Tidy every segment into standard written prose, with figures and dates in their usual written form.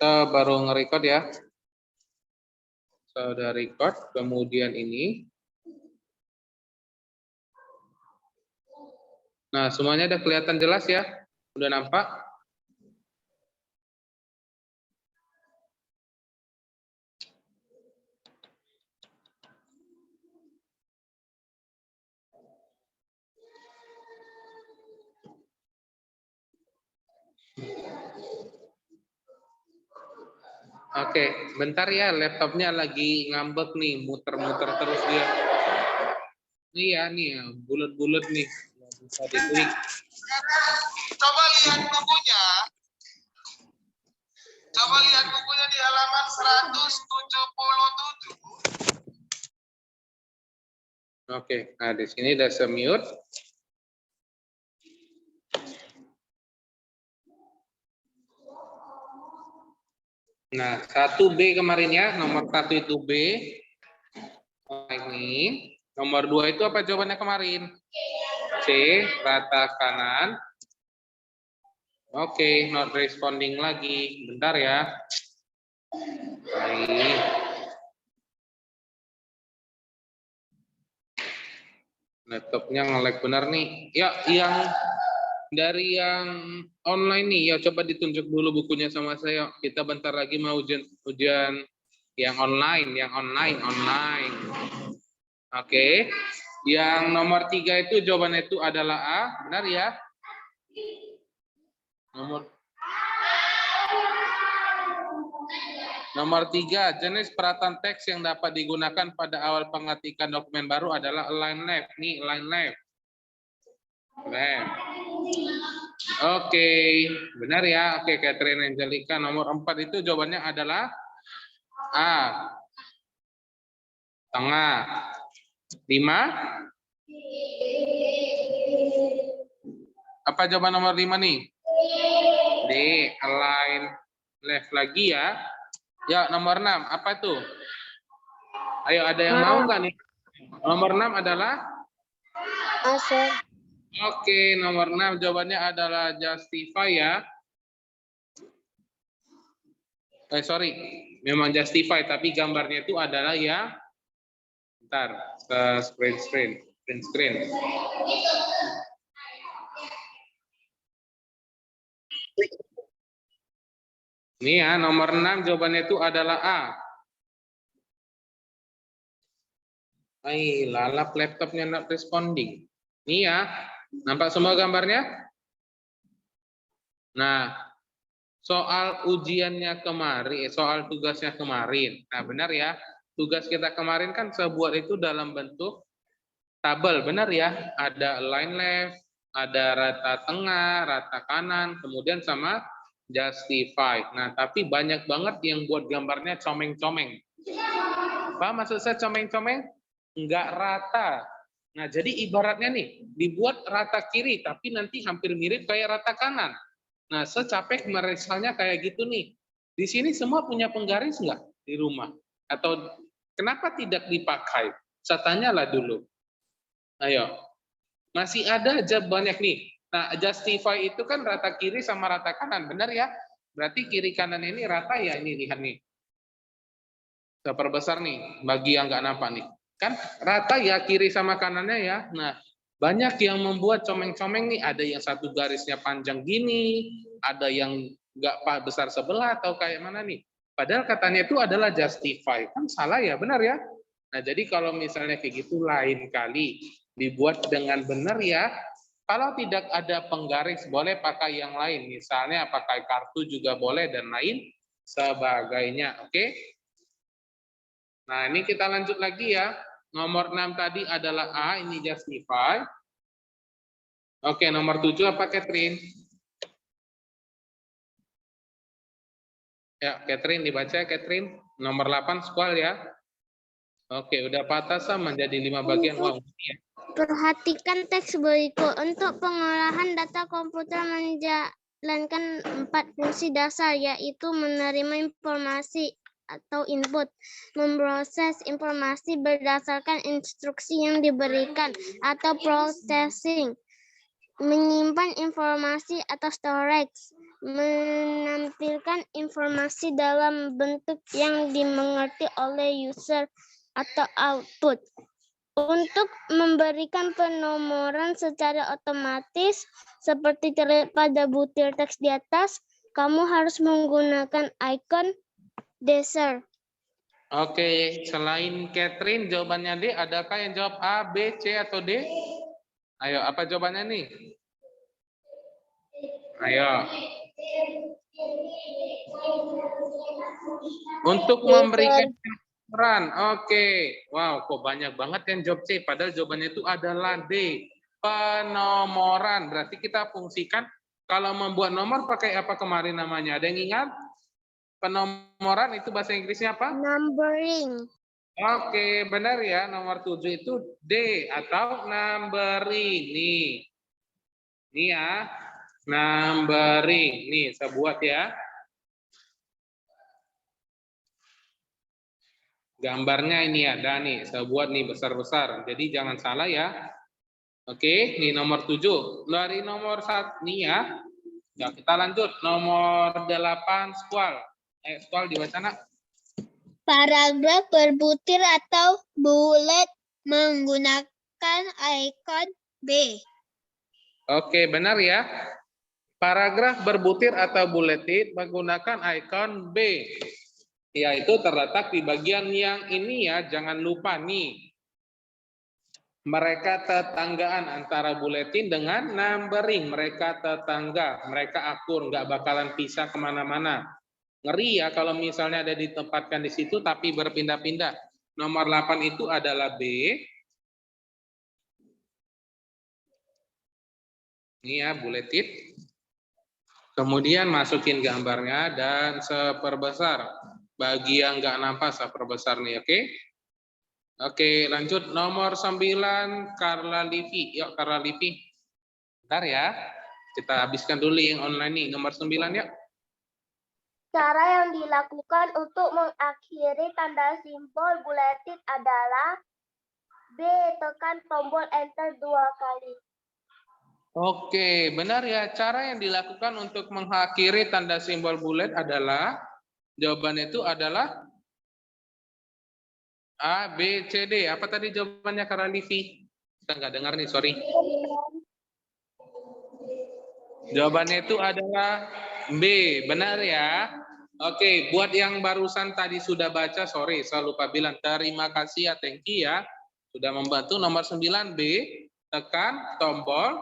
Saya baru nge-record ya. Saya udah record, kemudian ini. Nah, semuanya udah kelihatan jelas ya? Udah nampak? Oke, bentar ya, laptopnya lagi ngambek nih, muter-muter terus dia. Iya nih, ya, bulat-bulat nih, bisa diklik. Coba lihat bukunya. Coba lihat bukunya di halaman 177. Oke, nah di sini udah semute. Nah, 1B kemarin ya, nomor 1 itu B. Nah, ini. Nomor 2 itu apa jawabannya kemarin? C, rata kanan. Oke, not responding lagi. Bentar ya. Baik. Laptopnya nge-lag benar nih. Ya, yang dari yang online nih, ya coba ditunjuk dulu bukunya sama saya. Kita bentar lagi mau ujian yang online. Oke. Yang nomor 3 itu jawabannya itu adalah A, benar ya? Nomor 3, jenis peralatan teks yang dapat digunakan pada awal pengetikan dokumen baru adalah align left. Nih, align left. Oke, benar ya. Oke, Catherine Angelica. Nomor 4 itu jawabannya adalah A. Tengah. 5. Apa jawaban nomor 5 nih? D. Align left lagi ya. Ya, nomor 6. Apa tuh? Ayo, ada yang mau nggak nih? Nomor 6 adalah? Sir. Oke, nomor 6 jawabannya adalah justify ya. Sorry, memang justify, tapi gambarnya itu adalah ya. Bentar, print screen. Ini ya, nomor 6 jawabannya itu adalah A. Lalap laptopnya not responding. Ini ya, nampak semua gambarnya? Nah, soal ujiannya kemarin, soal tugasnya kemarin. Nah, benar ya, tugas kita kemarin kan saya buat itu dalam bentuk tabel, benar ya? Ada line left, ada rata tengah, rata kanan, kemudian sama justify. Nah, tapi banyak banget yang buat gambarnya comeng-comeng. Pak, maksud saya comeng-comeng? Enggak rata. Nah, jadi ibaratnya nih, dibuat rata kiri, tapi nanti hampir mirip kayak rata kanan. Nah, saya capek misalnya kayak gitu nih. Di sini semua punya penggaris nggak di rumah? Atau kenapa tidak dipakai? Saya tanyalah dulu. Ayo, masih ada aja banyak nih. Nah, justify itu kan rata kiri sama rata kanan, benar ya? Berarti kiri kanan ini rata ya, ini lihat nih. Saya perbesar nih, bagi yang nggak nampak nih. Kan rata ya kiri sama kanannya ya. Nah, banyak yang membuat comeng-comeng nih, ada yang satu garisnya panjang gini, ada yang nggak besar sebelah atau kayak mana nih. Padahal katanya itu adalah justify. Kan salah ya, benar ya? Nah, jadi kalau misalnya kayak gitu lain kali dibuat dengan benar ya. Kalau tidak ada penggaris boleh pakai yang lain. Misalnya pakai kartu juga boleh dan lain sebagainya. Oke? Nah, ini kita lanjut lagi ya. Nomor 6 tadi adalah A, ini justify. Oke, nomor 7 apa, Catherine? Ya, Catherine dibaca, Catherine. Nomor 8 squal ya. Oke, udah patah sama menjadi 5 bagian. Wow. Perhatikan teks berikut. Untuk pengolahan data komputer menjalankan 4 fungsi dasar, yaitu menerima informasi atau input, memproses informasi berdasarkan instruksi yang diberikan atau processing, menyimpan informasi atau storage, menampilkan informasi dalam bentuk yang dimengerti oleh user atau output. Untuk memberikan penomoran secara otomatis, seperti terlihat pada butir teks di atas, kamu harus menggunakan ikon dasar. Oke, selain Catherine, jawabannya D, adakah yang jawab A, B, C, atau D? Ayo, apa jawabannya nih? Ayo. Untuk memberikan peran, oke. Wow, kok banyak banget yang jawab C, padahal jawabannya itu adalah D, penomoran. Berarti kita fungsikan, kalau membuat nomor pakai apa kemarin namanya? Ada yang ingat? Penomoran itu bahasa Inggrisnya apa? Numbering. Oke, benar ya. Nomor 7 itu D atau numbering. Nih ya, numbering. Nih, saya buat ya. Gambarnya ini ada nih, saya buat nih besar-besar. Jadi jangan salah ya. Oke, nih nomor 7. Dari nomor 1 nih ya. Ya, kita lanjut. Nomor 8, squal. Squal dibaca nak. Paragraf berbutir atau bulat menggunakan ikon B. Oke, benar ya. Paragraf berbutir atau bulleted menggunakan ikon B. Yaitu terletak di bagian yang ini ya, jangan lupa nih. Mereka tetanggaan antara buletin dengan numbering. Mereka tetangga, mereka akur, nggak bakalan pisah kemana-mana. Ngeri ya kalau misalnya ada ditempatkan di situ tapi berpindah-pindah. Nomor 8 itu adalah B. Ini ya, buletin. Kemudian masukin gambarnya dan seperbesar. Bagi yang nggak nampak seperbesar nih, oke? Oke, lanjut nomor 9, Carla Livi. Yuk, Carla Livi. Bentar ya. Kita habiskan dulu yang online nih. Nomor 9 ya. Cara yang dilakukan untuk mengakhiri tanda simbol buletin adalah B. Tekan tombol enter 2 kali. Oke, benar ya. Cara yang dilakukan untuk mengakhiri tanda simbol bulet adalah, jawabannya itu adalah A, B, C, D. Apa tadi jawabannya, Carla Livi? Kita nggak dengar nih, sorry. Jawabannya itu adalah B, benar ya. Oke, buat yang barusan tadi sudah baca, sorry, saya lupa bilang. Terima kasih ya, thank you ya. Sudah membantu. Nomor 9, B, tekan tombol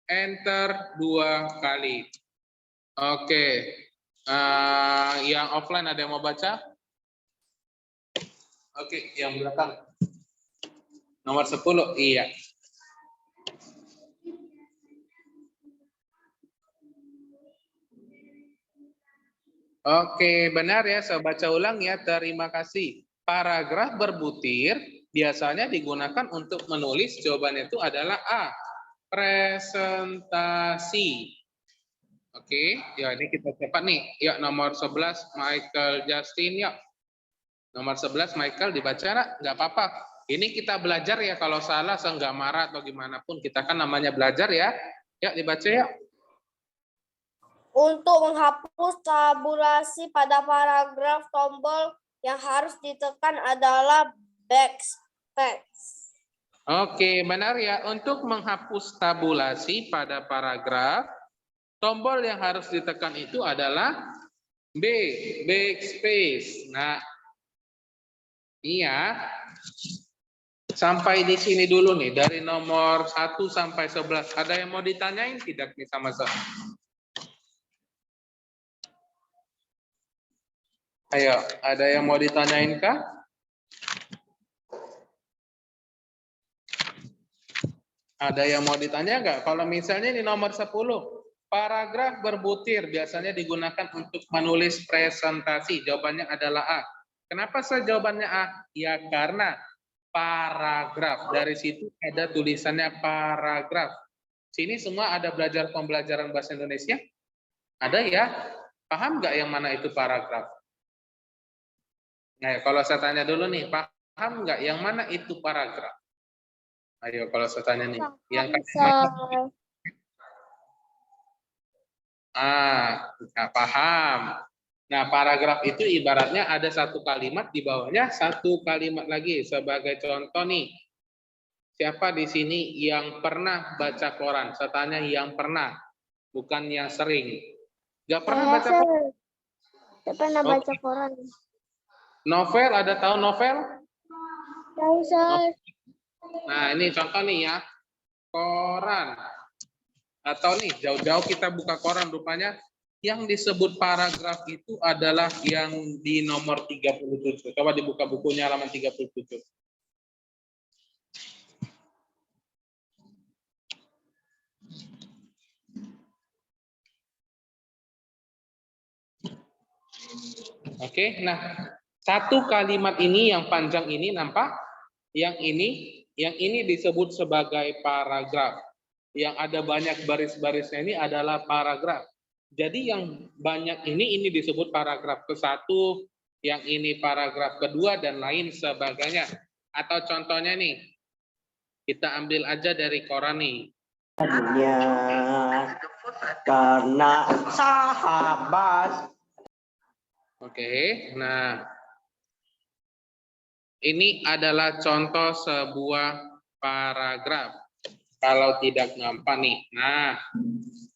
enter 2 kali. Oke, yang offline ada yang mau baca? Oke, yang belakang. Nomor 10, iya. Oke, benar ya, saya baca ulang ya, terima kasih. Paragraf berbutir biasanya digunakan untuk menulis, jawabannya itu adalah A, presentasi. Oke, ya ini kita cepat nih. Ya, nomor 11, Michael Justin, ya. Nomor 11, Michael, dibaca nak? Nggak apa-apa. Ini kita belajar ya, kalau salah, saya nggak marah atau gimana pun, kita kan namanya belajar ya. Ya, dibaca ya. Untuk menghapus tabulasi pada paragraf, tombol yang harus ditekan adalah backspace. Oke, benar ya. Untuk menghapus tabulasi pada paragraf, tombol yang harus ditekan itu adalah B, backspace. Nah, iya. Sampai di sini dulu nih, dari nomor 1 sampai 11. Ada yang mau ditanyain tidak nih sama saya? Ayo, ada yang mau ditanyain kah? Ada yang mau ditanya nggak? Kalau misalnya di nomor 10, paragraf berbutir biasanya digunakan untuk menulis presentasi. Jawabannya adalah A. Kenapa saya jawabannya A? Ya karena paragraf. Dari situ ada tulisannya paragraf. Sini semua ada belajar pembelajaran bahasa Indonesia? Ada ya? Paham nggak yang mana itu paragraf? Nah, kalau saya tanya dulu nih, paham nggak yang mana itu paragraf? Ayo, kalau saya tanya nih, yang Nggak paham. Nah, paragraf itu ibaratnya ada satu kalimat di bawahnya satu kalimat lagi. Sebagai contoh nih, siapa di sini yang pernah baca koran? Saya tanya yang pernah, bukan yang sering. Nggak pernah baca koran? Saya pernah baca koran. Novel, ada tahu novel? Tahu, Sir. Nah, ini contoh nih ya. Koran. Atau nih, jauh-jauh kita buka koran, rupanya yang disebut paragraf itu adalah yang di nomor 37. Coba dibuka bukunya halaman 37. Oke, nah satu kalimat ini yang panjang ini nampak, yang ini disebut sebagai paragraf. Yang ada banyak baris-barisnya ini adalah paragraf. Jadi yang banyak ini disebut paragraf ke-1, yang ini paragraf kedua dan lain sebagainya. Atau contohnya nih, kita ambil aja dari koran nih. Karena sahabat. Oke, nah ini adalah contoh sebuah paragraf. Kalau tidak gampang nih. Nah,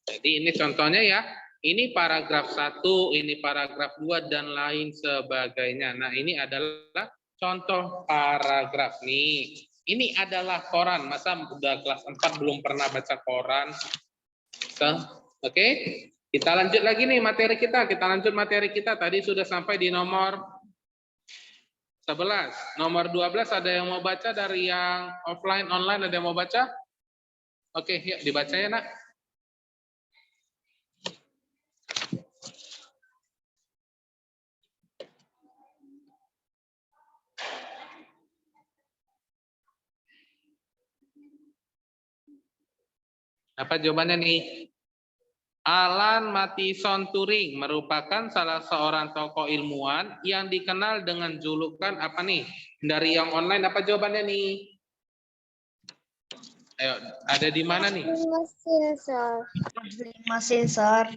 jadi ini contohnya ya. Ini paragraf 1, ini paragraf 2, dan lain sebagainya. Nah, ini adalah contoh paragraf nih. Ini adalah koran. Masa udah kelas 4 belum pernah baca koran? Oke, kita lanjut lagi nih materi kita. Kita lanjut materi kita. Tadi sudah sampai di nomor 11. Nomor 12 ada yang mau baca dari yang offline, online ada yang mau baca? Oke, yuk dibaca ya, Nak. Apa jawabannya nih? Alan Matheson Turing merupakan salah seorang tokoh ilmuwan yang dikenal dengan julukan apa nih? Dari yang online apa jawabannya nih? Ayo, ada di mana nih? Mesin, Sir. Mesin, Sir.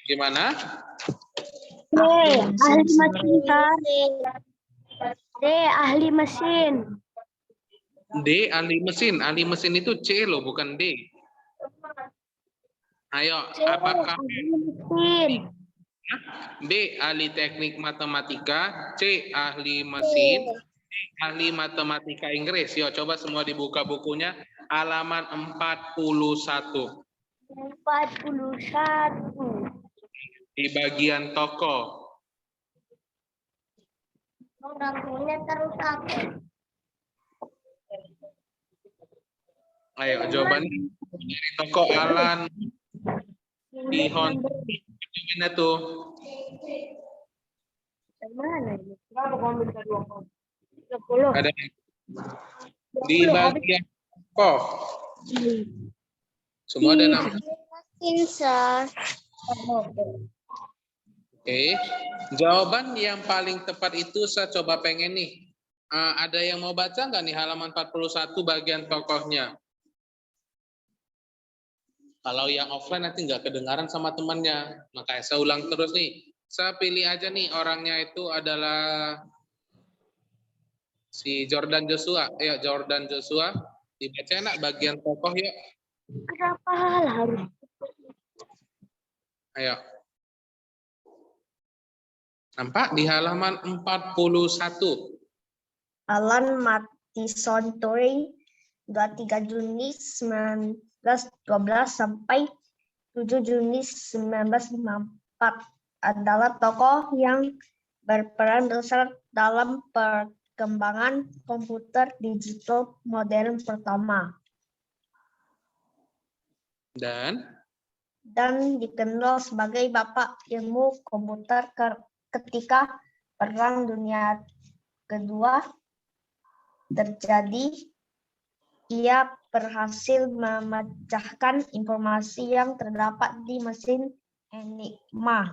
Gimana? Ahli mesin, Sir. D, ahli mesin. D, ahli mesin. Ahli mesin itu C loh, bukan D. Ayo, apakah Mesin. B, ahli teknik matematika, C, ahli mesin, D, ahli matematika Inggris? Yuk, coba semua dibuka bukunya. Halaman 41. 41. Di bagian toko. Orangnya terus aku. Ayo, jawabannya dari toko Alan di Honda. Gimana tuh? Mana ini? Ada di bagian toko. Semua ada nama. Mesin, Sir. Oke. Jawaban yang paling tepat itu saya coba pengen nih. Ada yang mau baca nggak nih halaman 41 bagian tokohnya? Kalau yang offline nanti nggak kedengaran sama temannya. Makanya saya ulang terus nih. Saya pilih aja nih orangnya itu adalah si Jordan Joshua. Ayo Jordan Joshua. Dibaca enak bagian tokoh yuk. Kenapa harus? Ayo. Nampak di halaman 41. Alan Matheson Turing 23 Juni 1912 sampai 7 Juni 1954 adalah tokoh yang berperan besar dalam perkembangan komputer digital modern pertama Dan dikenal sebagai bapak ilmu komputer ketika Perang Dunia Kedua terjadi. Ia berhasil memecahkan informasi yang terdapat di mesin Enigma,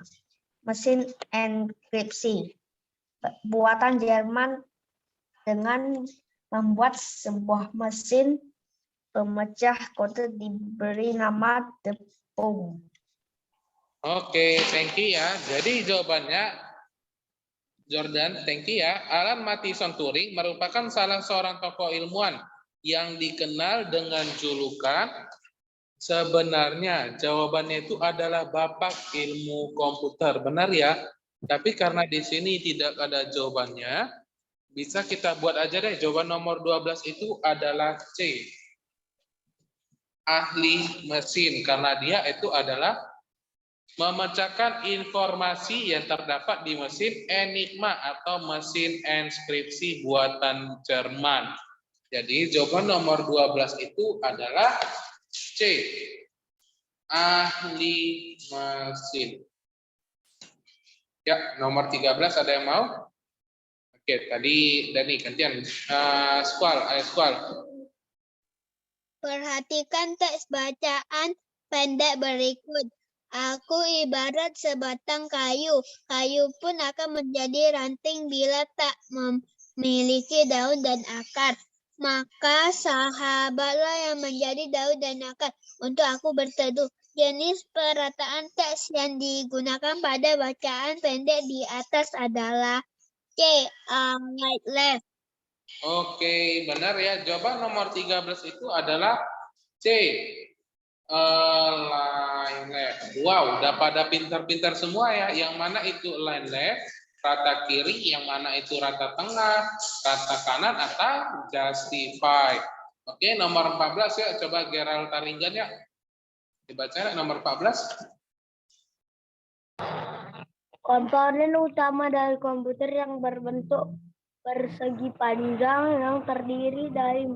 mesin enkripsi buatan Jerman, dengan membuat sebuah mesin pemecah kode diberi nama The Bomb. Oke, thank you ya. Jadi jawabannya Jordan, thank you ya. Alan Matheson Turing merupakan salah seorang tokoh ilmuwan yang dikenal dengan julukan, sebenarnya jawabannya itu adalah Bapak Ilmu Komputer. Benar ya? Tapi karena di sini tidak ada jawabannya, bisa kita buat aja deh. Jawaban nomor 12 itu adalah C. Ahli mesin, karena dia itu adalah memecahkan informasi yang terdapat di mesin Enigma atau mesin enskripsi buatan Jerman. Jadi jawaban nomor 12 itu adalah C. Ahli mesin. Ya, nomor 13 ada yang mau? Oke, tadi Dani gantian. Squal. Perhatikan teks bacaan pendek berikut. Aku ibarat sebatang kayu. Kayu pun akan menjadi ranting bila tak memiliki daun dan akar. Maka sahabatlah yang menjadi daun dan akar untuk aku berteduh. Jenis perataan teks yang digunakan pada bacaan pendek di atas adalah C. Right, left. Oke, benar ya. Jawaban nomor 13 itu adalah C. Line left. Wow, udah pada pintar-pintar semua ya. Yang mana itu line left, rata kiri, yang mana itu rata tengah, rata kanan, atau justify. Oke, nomor 14 ya. Coba Gerald Taringgan ya. Dibaca nomor 14. Komponen utama dari komputer yang berbentuk persegi panjang yang terdiri dari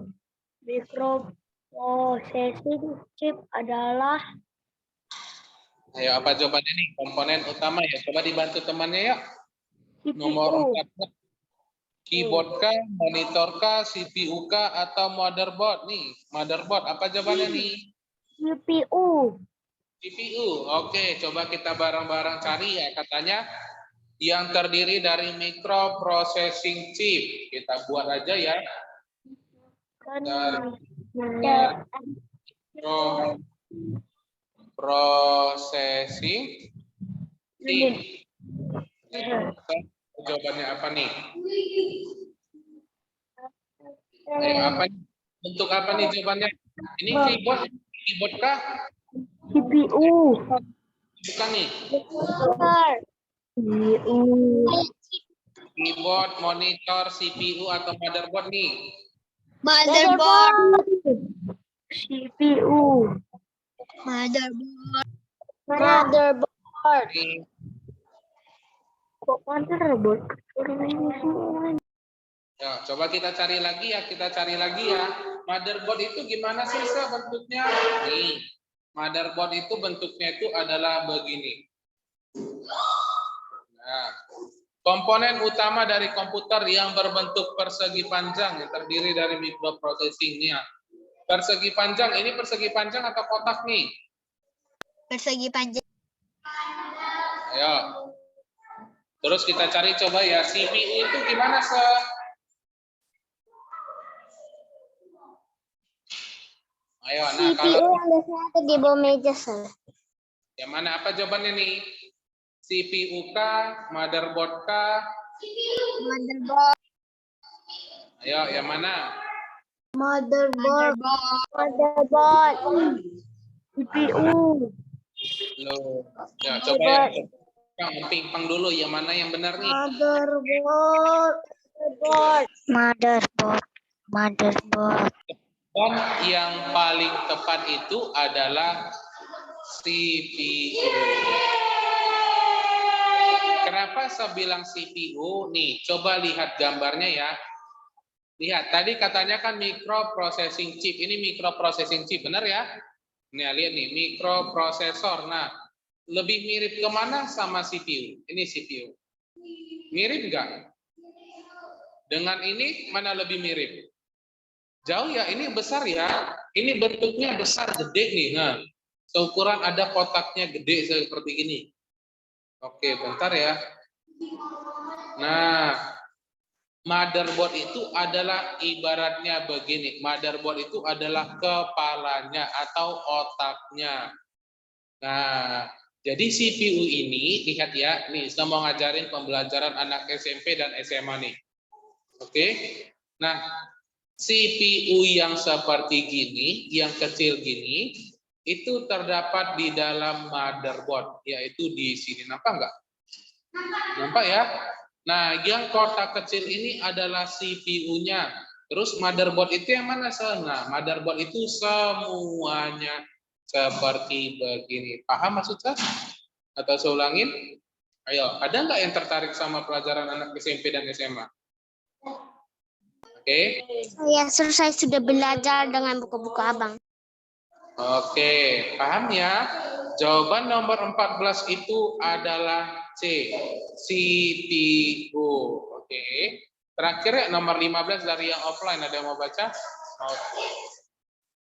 microprocessing chip adalah. Ayo, apa jawabannya nih? Komponen utama ya. Coba dibantu temannya ya. CPU. Nomor 14. Keyboard kah, monitor kah, CPU kah, atau motherboard nih? Motherboard, apa jawabannya nih? CPU. CPU. Oke, coba kita bareng-bareng cari ya. Katanya yang terdiri dari microprocessing chip. Kita buat aja ya. Processing chip. Jawabannya apa nih? Ayo, apa bentuk apa nih jawabannya? Ini keyboard kah? CPU. Bukan nih. CPU. Keyboard, monitor, CPU atau motherboard nih? Motherboard. CPU. Motherboard. Motherboard. Kok motherboard? Ya, coba kita cari lagi ya. Motherboard itu gimana sih bentuknya? Nih, motherboard itu bentuknya itu adalah begini. Nah, komponen utama dari komputer yang berbentuk persegi panjang yang terdiri dari microprocessing-nya. Persegi panjang, ini persegi panjang atau kotak nih? Persegi panjang. Ayo. Terus kita cari coba ya, CPU itu gimana Ayo, nah CPU yang biasanya ada di bawah meja, Sir. yang mana apa jawabannya nih? CPU kah, motherboard kah? Motherboard. Ayo, yang mana? Motherboard. CPU. Loh, ya coba ya. Yang pimpang dulu, yang mana yang benar nih? Motherboard. Dan yang paling tepat itu adalah CPU. Kenapa saya bilang CPU? Nih, coba lihat gambarnya ya. Lihat, tadi katanya kan microprocessing chip. Ini microprocessing chip, benar ya? Nih, lihat nih, mikroprosesor. Nah, lebih mirip kemana sama CPU? Ini CPU. Mirip nggak? Dengan ini, mana lebih mirip? Jauh ya, ini besar ya. Ini bentuknya besar, gede nih. Nah, seukuran ada kotaknya gede seperti ini. Oke, bentar ya. Nah, motherboard itu adalah ibaratnya begini. Motherboard itu adalah kepalanya atau otaknya. Nah, Jadi CPU ini, lihat ya, nih saya mau ngajarin pembelajaran anak SMP dan SMA nih. Oke, nah CPU yang seperti gini, yang kecil gini, itu terdapat di dalam motherboard, yaitu di sini. Nampak nggak? Nampak ya? Nah, yang kotak kecil ini adalah CPU-nya. Terus motherboard itu yang mana? Nah, motherboard itu semuanya seperti begini. Paham maksud saya? Atau saya ulangin? Ayo, ada nggak yang tertarik sama pelajaran anak SMP dan SMA? Oke. Saya selesai sudah belajar dengan buku-buku abang. Oke, paham ya? Jawaban nomor 14 itu adalah C, CPU. Oke. Terakhir ya, nomor 15 dari yang offline, ada yang mau baca?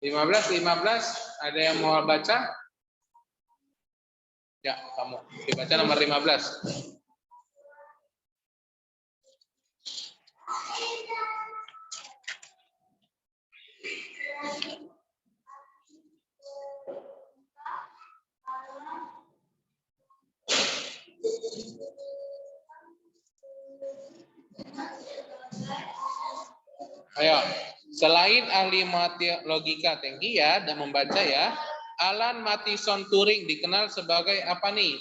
15, ada yang mau baca? Ya, kamu. Dibaca nomor 15. Ayo, selain ahli logika tinggi ya dan membaca ya, Alan Matheson Turing dikenal sebagai apa nih?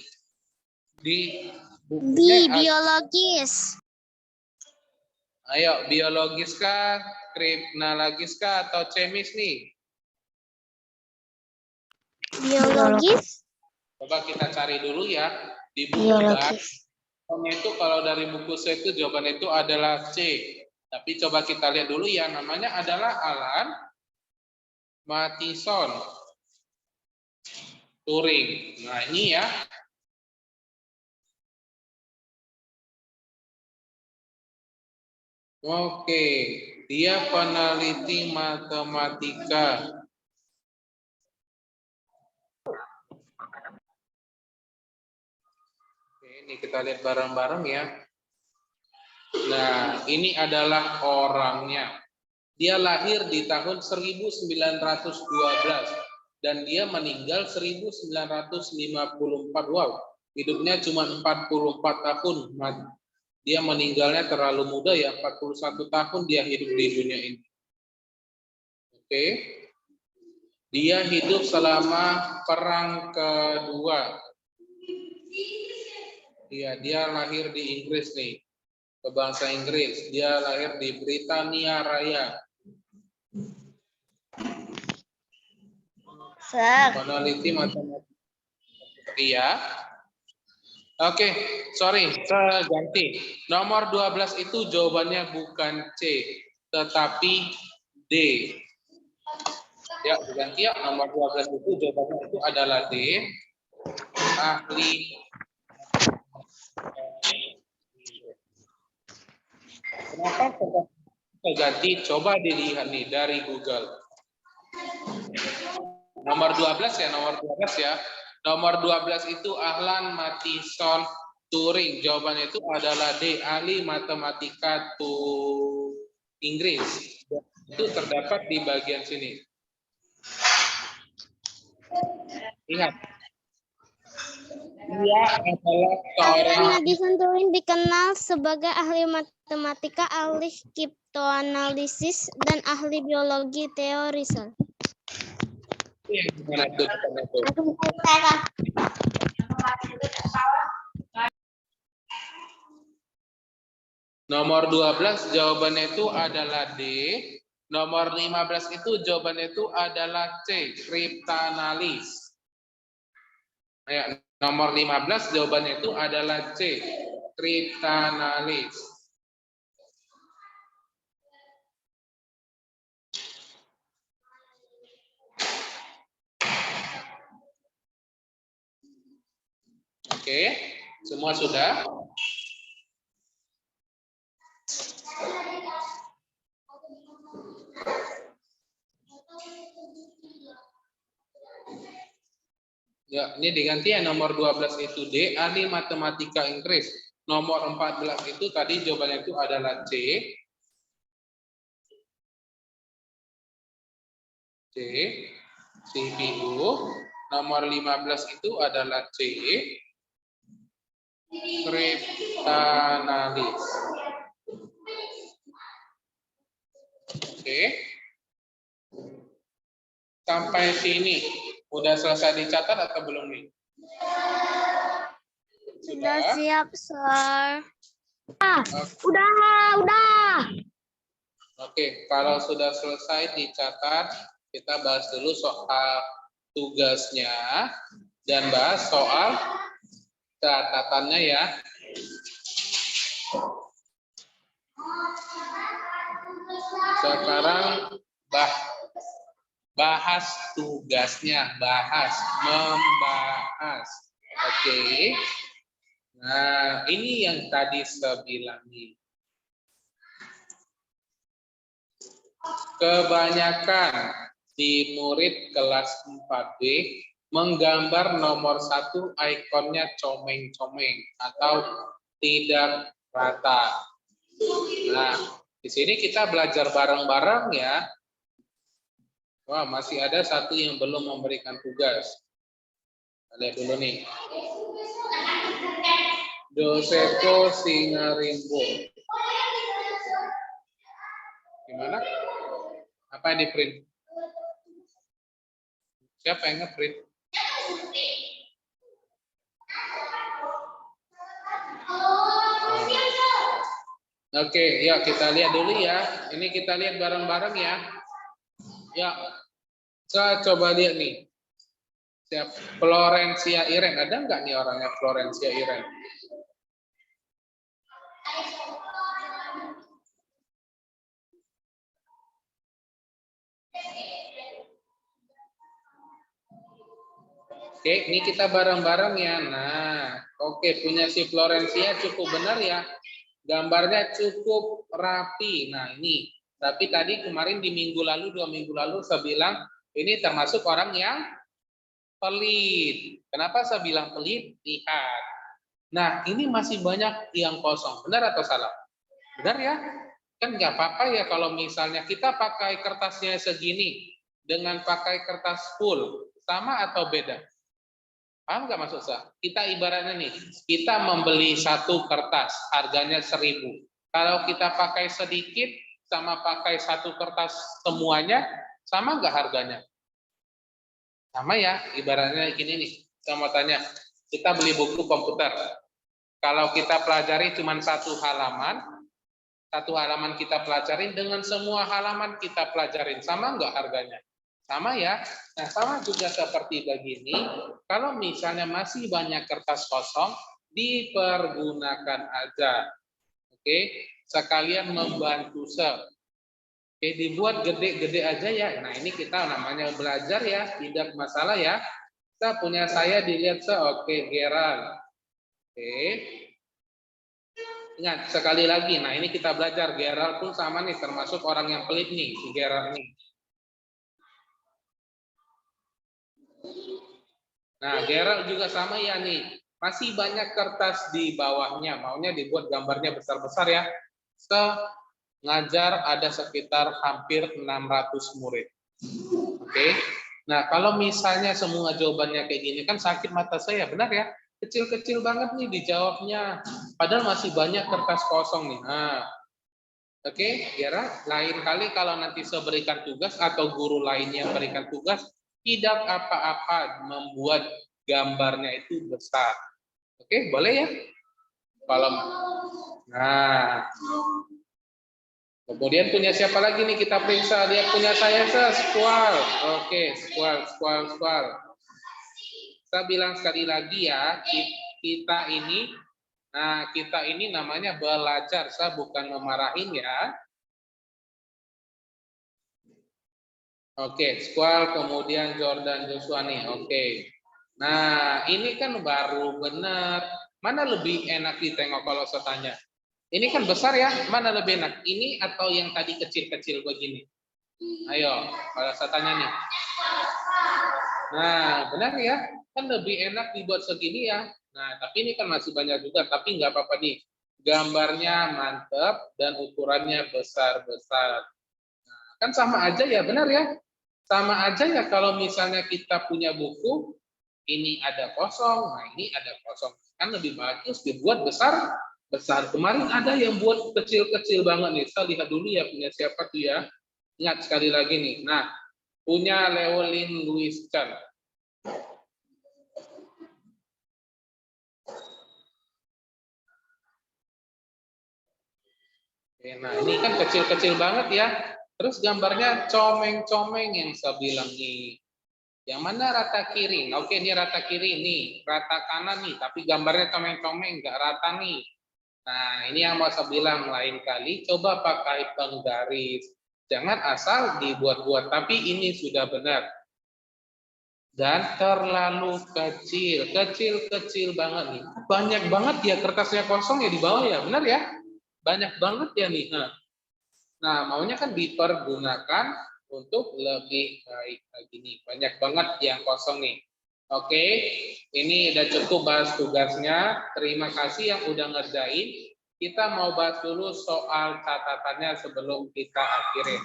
Di Biologis. Ayo, biologis kah, kriminologis kah, atau chemis nih? Biologis. Coba kita cari dulu ya di buku Biologis. jawabannya itu kalau dari buku saya itu jawabannya itu adalah C. Tapi coba kita lihat dulu ya, namanya adalah Alan Matheson Turing. Nah, ini ya. Oke, dia peneliti matematika. Oke, ini kita lihat bareng-bareng ya. Nah, ini adalah orangnya. Dia lahir di tahun 1912 dan dia meninggal 1954. Wow, hidupnya cuma 44 tahun. Dia meninggalnya terlalu muda ya, 41 tahun dia hidup di dunia ini. Oke. Dia hidup selama Perang Kedua. Iya, dia lahir di Inggris nih. Ke bangsa Inggris. Dia lahir di Britania Raya. Peneliti matematika. Iya. Oke, sorry, saya ganti. Nomor 12 itu jawabannya bukan C, tetapi D. Ya, diganti ya. Nomor 12 itu jawabannya itu adalah D. Ahli. Kenapa kita ganti? Coba dilihat nih dari Google. Nomor 12 ya, nomor 12 ya. Nomor 12 itu Alan Matheson Turing. Jawabannya itu adalah D, ahli matematika Inggris. Itu terdapat di bagian sini. Ingat. Dia adalah seorang Matheson Turing dikenal sebagai ahli matematika, ahli kriptoanalisis, dan ahli biologi teori. gimana itu? Nomor 12 jawabannya itu adalah D. Nomor 15 itu jawabannya itu adalah C, kriptanalis. Ya, nomor 15 jawabannya itu adalah C, kriptanalis. Oke, semua sudah? Ya, ini diganti ya, nomor 12 itu D, ahli matematika Inggris. Nomor 14 itu tadi jawabannya itu adalah C. C, CPU. Nomor 15 itu adalah C. Cryptanalysis. Oke. Sampai sini udah selesai dicatat atau belum nih? Sudah siap, Sir. Udah. Oke, kalau sudah selesai dicatat, kita bahas dulu soal tugasnya dan bahas soal catatannya ya. Sekarang bahas tugasnya, membahas. Oke. Nah, ini yang tadi saya bilang nih. Kebanyakan di murid kelas 4B menggambar nomor 1 ikonnya comeng-comeng atau tidak rata. Nah, di sini kita belajar bareng-bareng ya. Wah, masih ada satu yang belum memberikan tugas. Lihat dulu nih. Doseto Singarimbo. Gimana? Apa yang di print? Siapa yang nge-print? Oke, ya kita lihat dulu ya. Ini kita lihat bareng-bareng ya. Ya, saya coba lihat nih. Siap. Florencia Iren, ada nggak nih orangnya Florencia Iren? Oke, ini kita bareng-bareng ya. Nah, oke, punya si Florencia cukup benar ya. Gambarnya cukup rapi. Nah, ini. Tapi tadi kemarin di minggu lalu, 2 minggu lalu saya bilang ini termasuk orang yang pelit. Kenapa saya bilang pelit? Lihat. Nah, ini masih banyak yang kosong. Benar atau salah? Benar ya? Kan nggak apa-apa ya kalau misalnya kita pakai kertasnya segini dengan pakai kertas full. Sama atau beda? Paham nggak maksud saya? Kita ibaratnya nih, kita membeli satu kertas, harganya 1.000. Kalau kita pakai sedikit, sama pakai satu kertas semuanya, sama nggak harganya? Sama ya, ibaratnya gini nih. Saya mau tanya, kita beli buku komputer. Kalau kita pelajari cuma satu halaman kita pelajarin dengan semua halaman kita pelajarin, sama nggak harganya? Sama ya. Nah, sama juga seperti begini. Kalau misalnya masih banyak kertas kosong, dipergunakan aja. Oke, sekalian membantu Oke, dibuat gede-gede aja ya. Nah, ini kita namanya belajar ya, tidak masalah ya. Kita punya saya dilihat oke, Gerald. Oke. Ingat sekali lagi. Nah, ini kita belajar. Gerald pun sama nih, termasuk orang yang pelit nih, si Gerald nih. Nah, Gerald juga sama ya nih. Masih banyak kertas di bawahnya. Maunya dibuat gambarnya besar-besar ya. Ngajar ada sekitar hampir 600 murid. Oke. Nah, kalau misalnya semua jawabannya kayak gini kan sakit mata saya, benar ya? Kecil-kecil banget nih dijawabnya. Padahal masih banyak kertas kosong nih. Nah, oke, Gerald, lain kali kalau nanti saya berikan tugas atau guru lainnya berikan tugas, tidak apa-apa membuat gambarnya itu besar. Oke, boleh ya? Kalau nah, kemudian punya siapa lagi nih kita periksa? Dia punya saya, Squall. Oke, Squall. Saya bilang sekali lagi ya, kita ini namanya belajar. Saya bukan memarahin ya. Oke, Squall, kemudian Jordan Joshua nih. Oke. Nah, ini kan baru benar. Mana lebih enak ditengok kalau saya tanya? Ini kan besar ya, mana lebih enak? Ini atau yang tadi kecil-kecil begini? Ayo, kalau saya tanya nih. Nah, benar ya? Kan lebih enak dibuat segini ya. Nah, tapi ini kan masih banyak juga, tapi nggak apa-apa nih. Gambarnya mantap dan ukurannya besar-besar. Nah, kan sama aja ya, benar ya? Sama aja ya kalau misalnya kita punya buku, ini ada kosong, nah ini ada kosong. Kan lebih bagus dibuat besar. Kemarin ada yang buat kecil-kecil banget nih. Saya lihat dulu ya punya siapa tuh ya. Ingat sekali lagi nih. Nah, punya Llewellyn Lewis Chan. Nah, ini kan kecil-kecil banget ya. Terus gambarnya comeng-comeng yang saya bilang nih. Yang mana rata kiri? Nah, oke, ini rata kiri nih, rata kanan nih, tapi gambarnya comeng-comeng, nggak rata nih. Nah, ini yang mau saya bilang lain kali, coba pakai penggaris. Jangan asal dibuat-buat, tapi ini sudah benar. Dan terlalu kecil, kecil banget nih. Banyak banget ya kertasnya kosong ya di bawah ya, benar ya? Banyak banget ya nih. Nah, maunya kan dipergunakan untuk lebih baik lagi nih. Banyak banget yang kosong nih. Oke, ini udah cukup bahas tugasnya. Terima kasih yang udah ngerjain. Kita mau bahas dulu soal catatannya sebelum kita akhirin.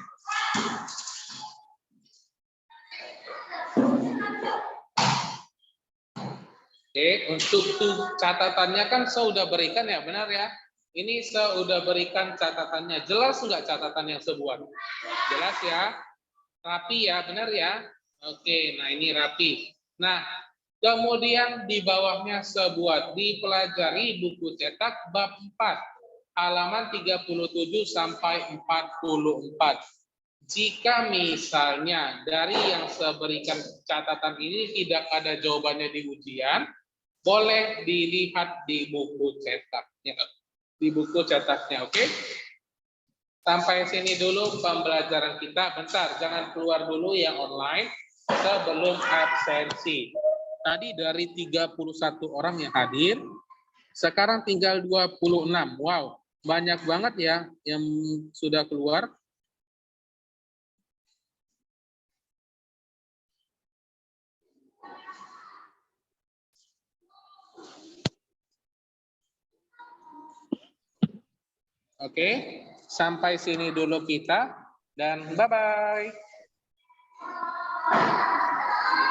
Oke, untuk catatannya kan saya udah berikan ya, benar ya? Ini saya udah berikan catatannya. Jelas nggak catatan yang saya buat? Jelas ya? Rapi ya, benar ya? Oke, nah ini rapi. Nah, kemudian di bawahnya saya buat dipelajari buku cetak bab 4, halaman 37 sampai 44. Jika misalnya dari yang saya berikan catatan ini tidak ada jawabannya di ujian, boleh dilihat di buku cetaknya. Di buku cetaknya, oke? Sampai sini dulu pembelajaran kita. Bentar, jangan keluar dulu yang online sebelum absensi. Tadi dari 31 orang yang hadir, sekarang tinggal 26. Wow, banyak banget ya yang sudah keluar. Oke, sampai sini dulu kita dan bye-bye.